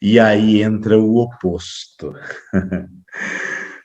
E aí entra o oposto.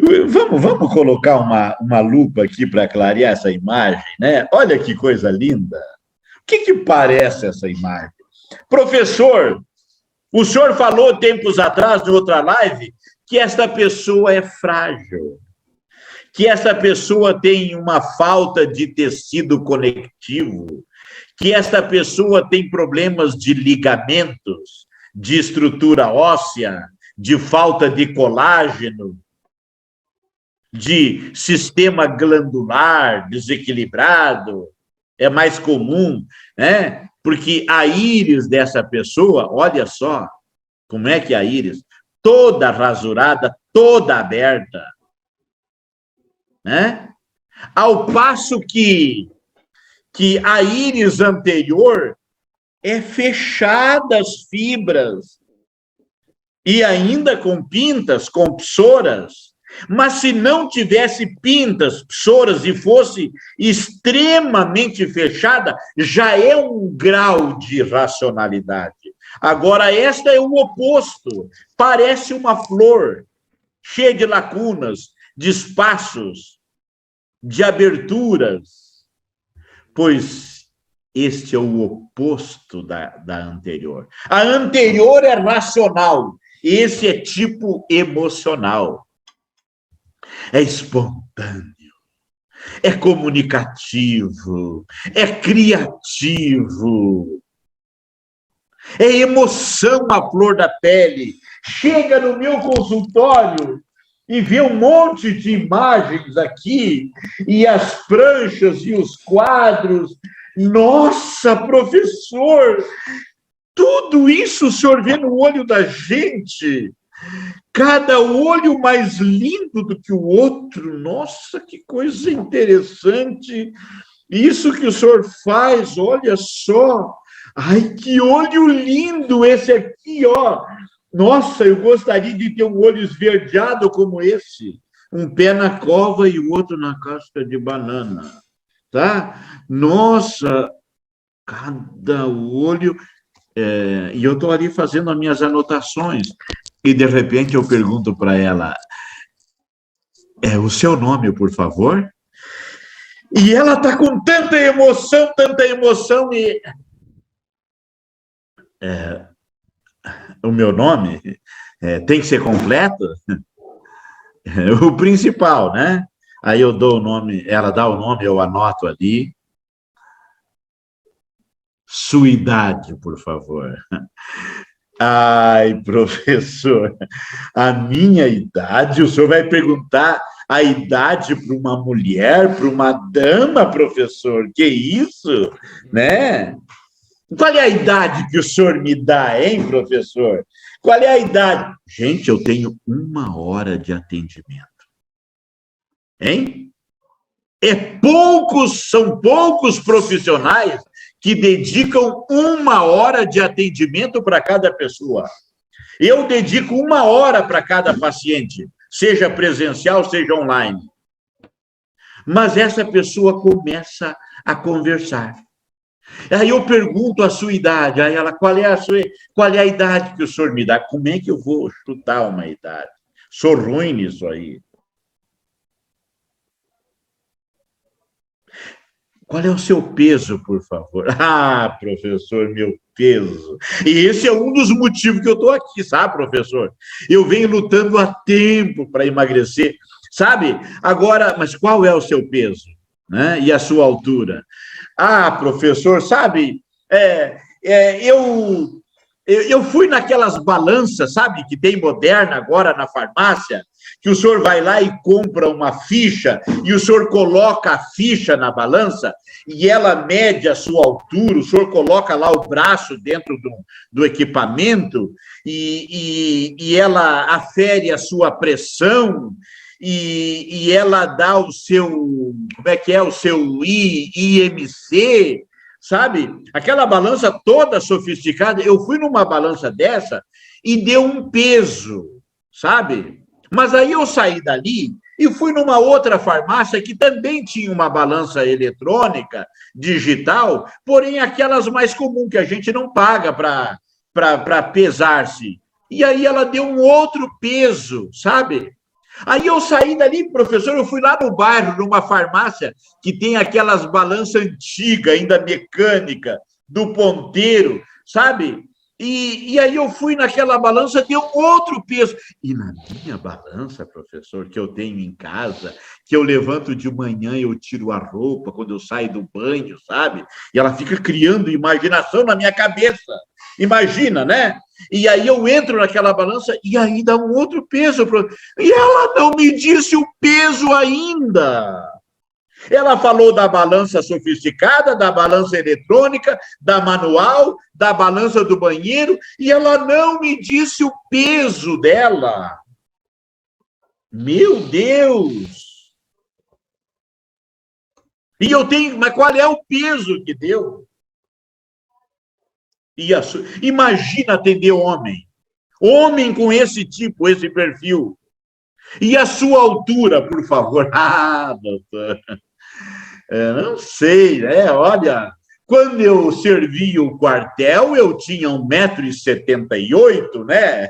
Vamos colocar uma lupa aqui para clarear essa imagem, né? Olha que coisa linda. O que parece essa imagem? Professor, o senhor falou tempos atrás, em outra live, que esta pessoa é frágil, que essa pessoa tem uma falta de tecido conectivo, que esta pessoa tem problemas de ligamentos, de estrutura óssea, de falta de colágeno, de sistema glandular desequilibrado, é mais comum, né? Porque a íris dessa pessoa, olha só como é que a íris, toda rasurada, toda aberta, né? Ao passo que a íris anterior é fechada as fibras, e ainda com pintas, com psoras. Mas se não tivesse pintas, psoras e fosse extremamente fechada, já é um grau de racionalidade. Agora, esta é o oposto. Parece uma flor, cheia de lacunas, de espaços, de aberturas, pois este é o oposto da anterior. A anterior é racional, esse é tipo emocional. É espontâneo, é comunicativo, é criativo, é emoção à flor da pele. Chega no meu consultório e vê um monte de imagens aqui, e as pranchas e os quadros. Nossa, professor, tudo isso o senhor vê no olho da gente. Cada olho mais lindo do que o outro. Nossa, que coisa interessante. Isso que o senhor faz, olha só. Ai, que olho lindo esse aqui, ó. Nossa, eu gostaria de ter um olho esverdeado como esse. Um pé na cova e o outro na casca de banana, tá? Nossa, cada olho... e eu estou ali fazendo as minhas anotações. E, de repente, eu pergunto para ela, o seu nome, por favor? E ela está com tanta emoção, e... o meu nome tem que ser completo? O principal, né? Aí eu dou o nome, ela dá o nome, eu anoto ali. Sua idade, por favor. Ai, professor, a minha idade, o senhor vai perguntar a idade para uma mulher, para uma dama, professor? Que isso, né? Qual é a idade que o senhor me dá, hein, professor? Qual é a idade? Gente, eu tenho 1 hora de atendimento. Hein? São poucos profissionais que dedicam 1 hora de atendimento para cada pessoa. Eu dedico 1 hora para cada paciente, seja presencial, seja online. Mas essa pessoa começa a conversar. Aí eu pergunto a sua idade, aí ela, qual é a idade que o senhor me dá? Como é que eu vou chutar uma idade? Sou ruim nisso aí. Qual é o seu peso, por favor? Ah, professor, meu peso. E esse é um dos motivos que eu estou aqui, sabe, professor? Eu venho lutando há tempo para emagrecer, sabe? Agora, mas qual é o seu peso, né? E a sua altura? Ah, professor, sabe, eu fui naquelas balanças, sabe, que tem moderna agora na farmácia, que o senhor vai lá e compra uma ficha, e o senhor coloca a ficha na balança, e ela mede a sua altura, o senhor coloca lá o braço dentro do equipamento, e ela afere a sua pressão, e ela dá o seu, como é que é, o seu IMC, sabe? Aquela balança toda sofisticada. Eu fui numa balança dessa e deu um peso, sabe? Mas aí eu saí dali e fui numa outra farmácia que também tinha uma balança eletrônica, digital, porém aquelas mais comuns que a gente não paga para pesar-se. E aí ela deu um outro peso, sabe? Aí eu saí dali, professor, eu fui lá no bairro, numa farmácia, que tem aquelas balanças antigas, ainda mecânica, do ponteiro, sabe? E aí eu fui naquela balança, deu outro peso. E na minha balança, professor, que eu tenho em casa, que eu levanto de manhã, eu tiro a roupa quando eu saio do banho, sabe? E ela fica criando imaginação na minha cabeça. Imagina, né? E aí eu entro naquela balança e aí dá um outro peso. E ela não me disse o peso ainda. Ela falou da balança sofisticada, da balança eletrônica, da manual, da balança do banheiro, e ela não me disse o peso dela. Meu Deus! E eu tenho, mas qual é o peso que deu? Imagina atender homem. Homem com esse tipo, esse perfil. E a sua altura, por favor? Ah, doutor. Não sei, né? Olha, quando eu servi o quartel, eu tinha 1,78 m, né?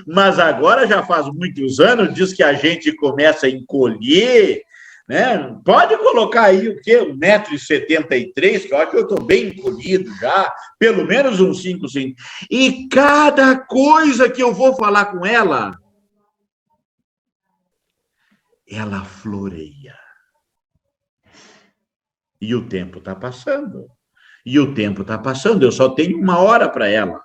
Mas agora já faz muitos anos, diz que a gente começa a encolher, né? Pode colocar aí o quê? 1,73 m, que eu acho que eu estou bem encolhido já, pelo menos uns 5 centímetros. E cada coisa que eu vou falar com ela floreia. E o tempo está passando. E o tempo está passando, eu só tenho 1 hora para ela.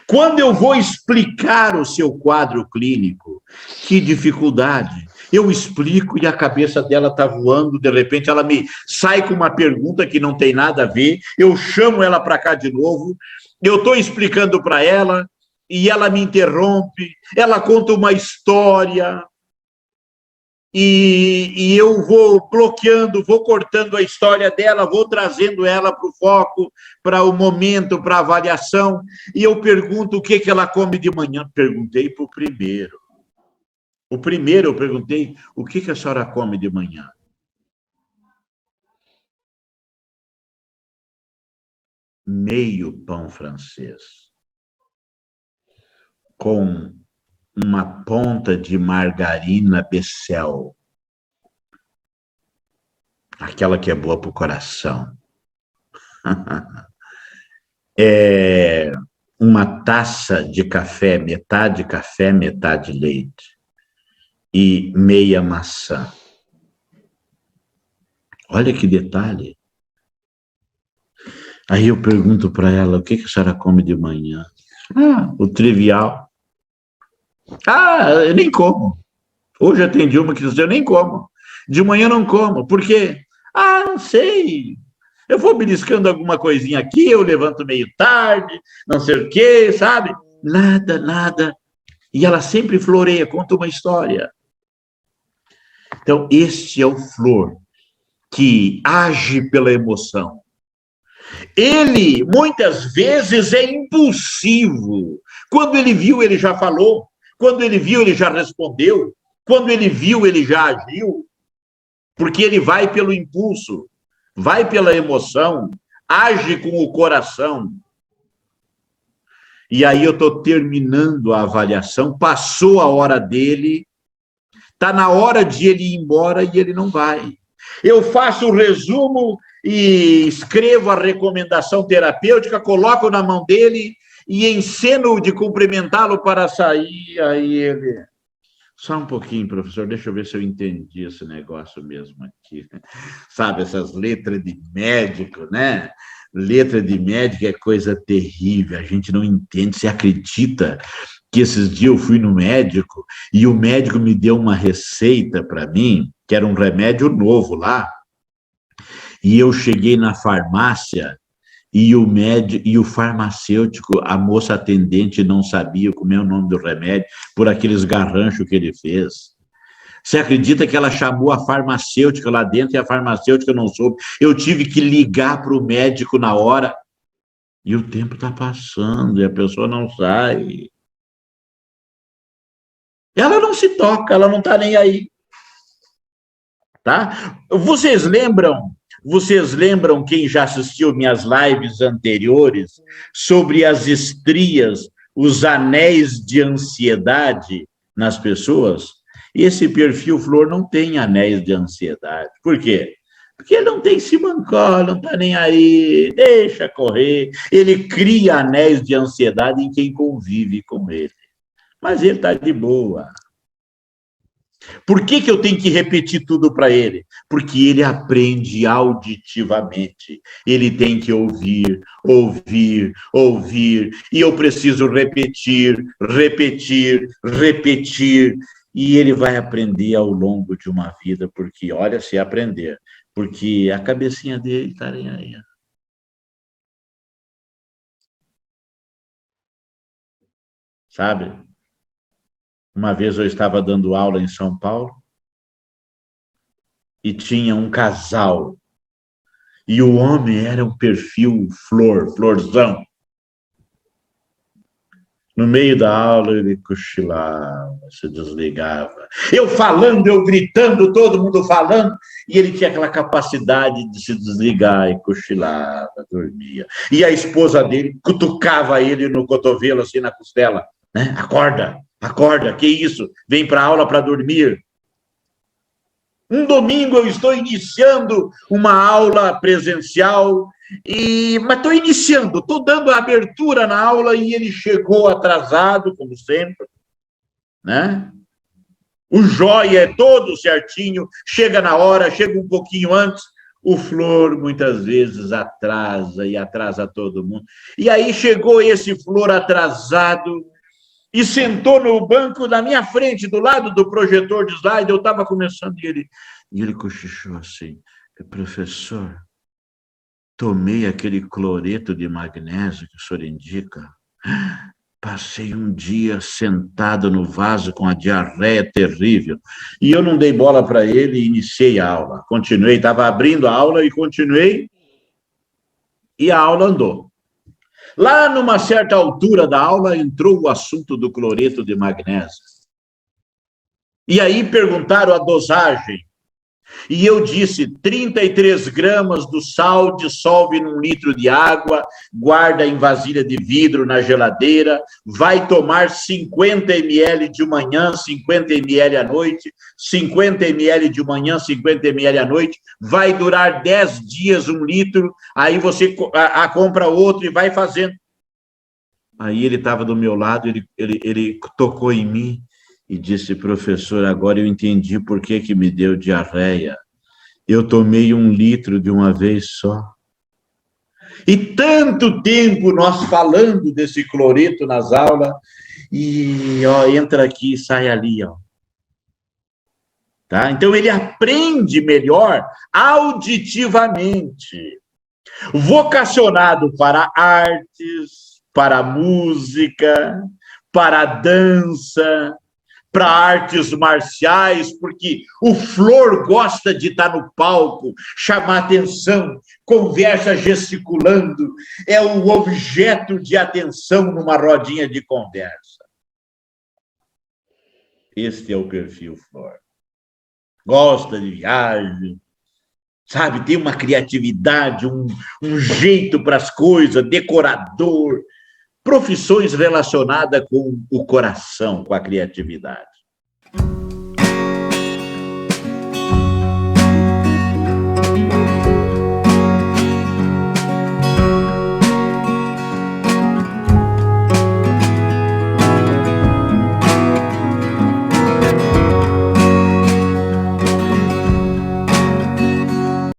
Quando eu vou explicar o seu quadro clínico, que dificuldade, eu explico e a cabeça dela está voando, de repente ela me sai com uma pergunta que não tem nada a ver, eu chamo ela para cá de novo, eu estou explicando para ela e ela me interrompe, ela conta uma história, e eu vou bloqueando, vou cortando a história dela, vou trazendo ela para o foco, para o momento, para a avaliação, e eu pergunto o que ela come de manhã. Perguntei para o primeiro. O primeiro eu perguntei, o que a senhora come de manhã? Meio pão francês, com uma ponta de margarina Becel, aquela que é boa para o coração. Uma taça de café, metade leite, e meia maçã. Olha que detalhe. Aí eu pergunto para ela, o que a senhora come de manhã? O trivial. Eu nem como. Hoje atendi uma que disse, eu nem como. De manhã não como. Por quê? Não sei. Eu vou beliscando alguma coisinha aqui, eu levanto meio tarde, não sei o quê, sabe? Nada. E ela sempre floreia, conta uma história. Então, este é o Flor, que age pela emoção. Ele, muitas vezes, é impulsivo. Quando ele viu, ele já falou. Quando ele viu, ele já respondeu. Quando ele viu, ele já agiu. Porque ele vai pelo impulso, vai pela emoção, age com o coração. E aí eu estou terminando a avaliação, passou a hora dele, está na hora de ele ir embora e ele não vai. Eu faço o resumo e escrevo a recomendação terapêutica, coloco na mão dele e enceno de cumprimentá-lo para sair. Aí ele... Só um pouquinho, professor, deixa eu ver se eu entendi esse negócio mesmo aqui. Sabe, essas letras de médico, né? Letra de médico é coisa terrível, a gente não entende. Você acredita que esses dias eu fui no médico e o médico me deu uma receita para mim, que era um remédio novo lá, e eu cheguei na farmácia e o médico e o farmacêutico, a moça atendente não sabia como é o nome do remédio por aqueles garranchos que ele fez. Você acredita que ela chamou a farmacêutica lá dentro e a farmacêutica não soube? Eu tive que ligar para o médico na hora e o tempo está passando e a pessoa não sai. Ela não se toca, ela não está nem aí. Tá? Vocês lembram quem já assistiu minhas lives anteriores sobre as estrias os anéis de ansiedade nas pessoas, esse perfil flor não tem anéis de ansiedade. Por quê? Porque ele não tem se mancar, não está nem aí, deixa correr. Ele cria anéis de ansiedade em quem convive com ele. Mas ele está de boa. Por que eu tenho que repetir tudo para ele? Porque ele aprende auditivamente. Ele tem que ouvir, ouvir, ouvir. E eu preciso repetir, repetir, repetir. E ele vai aprender ao longo de uma vida, porque, olha, se aprender, porque a cabecinha dele está aí. Sabe? Uma vez eu estava dando aula em São Paulo e tinha um casal. E o homem era um perfil florzão. No meio da aula, ele cochilava, se desligava. Eu falando, eu gritando, todo mundo falando, e ele tinha aquela capacidade de se desligar e cochilava, dormia. E a esposa dele cutucava ele no cotovelo, assim, na costela, né? Acorda, acorda, que isso? Vem para a aula para dormir. Um domingo eu estou iniciando uma aula presencial, mas estou iniciando, estou dando a abertura na aula e ele chegou atrasado, como sempre, né? O jóia é todo certinho, chega na hora, chega um pouquinho antes. O flor muitas vezes atrasa e atrasa todo mundo. E aí chegou esse flor atrasado e sentou no banco na minha frente, do lado do projetor de slide. Eu estava começando e ele cochichou assim: professor, tomei aquele cloreto de magnésio que o senhor indica, passei um dia sentado no vaso com a diarreia terrível, e eu não dei bola para ele e iniciei a aula. Continuei, estava abrindo a aula e continuei, e a aula andou. Lá numa certa altura da aula entrou o assunto do cloreto de magnésio. E aí perguntaram a dosagem. E eu disse: 33 gramas do sal dissolve num litro de água, guarda em vasilha de vidro na geladeira, vai tomar 50 ml de manhã, 50 ml à noite, 50 ml de manhã, 50 ml à noite, vai durar 10 dias, 1 litro, aí você compra outro e vai fazendo. Aí ele estava do meu lado, ele tocou em mim e disse: professor, agora eu entendi por que me deu diarreia. Eu tomei 1 litro de uma vez só. E tanto tempo nós falando desse cloreto nas aulas, e ó, entra aqui e sai ali, ó. Tá? Então ele aprende melhor auditivamente. Vocacionado para artes, para música, para dança, para artes marciais, porque o flor gosta de estar no palco, chamar atenção, conversa gesticulando, é o objeto de atenção numa rodinha de conversa. Este é o perfil flor. Gosta de viagem, sabe, tem uma criatividade, um jeito para as coisas, decorador, profissões relacionadas com o coração, com a criatividade.